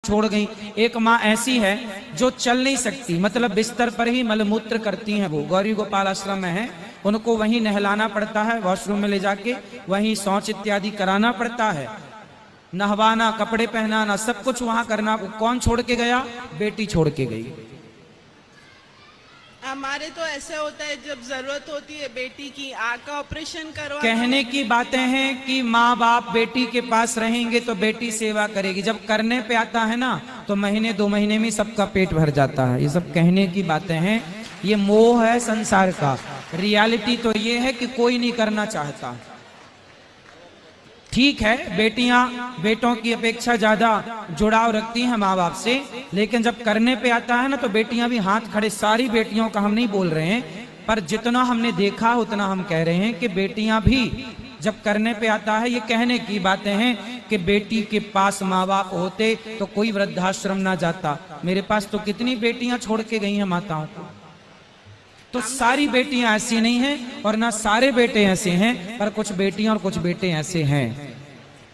छोड़ गई। एक माँ ऐसी है जो चल नहीं सकती, मतलब बिस्तर पर ही मलमूत्र करती हैं। वो गौरी गोपाल आश्रम में है, उनको वहीं नहलाना पड़ता है, वॉशरूम में ले जाके वहीं शौच इत्यादि कराना पड़ता है, नहवाना, कपड़े पहनाना, सब कुछ वहां करना। कौन छोड़ के गया? बेटी छोड़ के गई। हमारे तो ऐसे होता है, जब जरूरत होती है बेटी की आँख का ऑपरेशन करवा। कहने की बातें हैं कि माँ बाप बेटी के पास रहेंगे तो बेटी सेवा करेगी, जब करने पे आता है ना तो महीने 2 महीने में सबका पेट भर जाता है। ये सब कहने की बातें हैं, ये मोह है संसार का। रियलिटी तो ये है कि कोई नहीं करना चाहता। ठीक है, बेटियां बेटों की अपेक्षा ज्यादा जुड़ाव रखती हैं माँ बाप से, लेकिन जब करने पे आता है ना तो बेटियां भी हाथ खड़े। सारी बेटियों का हम नहीं बोल रहे हैं, पर जितना हमने देखा उतना हम कह रहे हैं कि बेटियां भी जब करने पे आता है, ये कहने की बातें हैं कि बेटी के पास माँ बाप होते तो कोई वृद्धाश्रम ना जाता। मेरे पास तो कितनी बेटियां छोड़ के गई हैं माताओं को। तो सारी बेटियां ऐसी नहीं हैं और ना सारे बेटे ऐसे हैं, पर कुछ बेटियां और कुछ बेटे ऐसे हैं।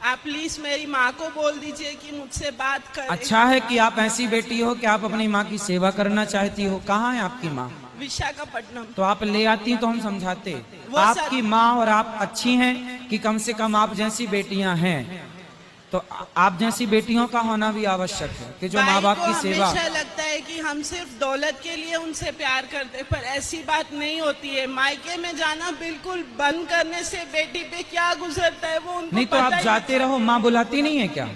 आप प्लीज मेरी माँ को बोल दीजिए कि मुझसे बात करें। अच्छा है कि आप ऐसी बेटी हो कि आप अपनी माँ की सेवा करना चाहती हो। कहाँ है आपकी माँ? विशाखापट्टनम। तो आप ले आती तो हम समझाते। आपकी माँ और आप अच्छी हैं कि कम से कम आप जैसी बेटियां हैं, तो आप जैसी बेटियों का होना भी आवश्यक है कि जो माँ बाप की सेवा। हमेशा लगता है कि हम सिर्फ दौलत के लिए उनसे प्यार करते, पर ऐसी बात नहीं होती है। मायके में जाना बिल्कुल बंद करने से बेटी पे क्या गुजरता है वो उनको नहीं तो आप जाते रहो, माँ बुलाती नहीं है क्या?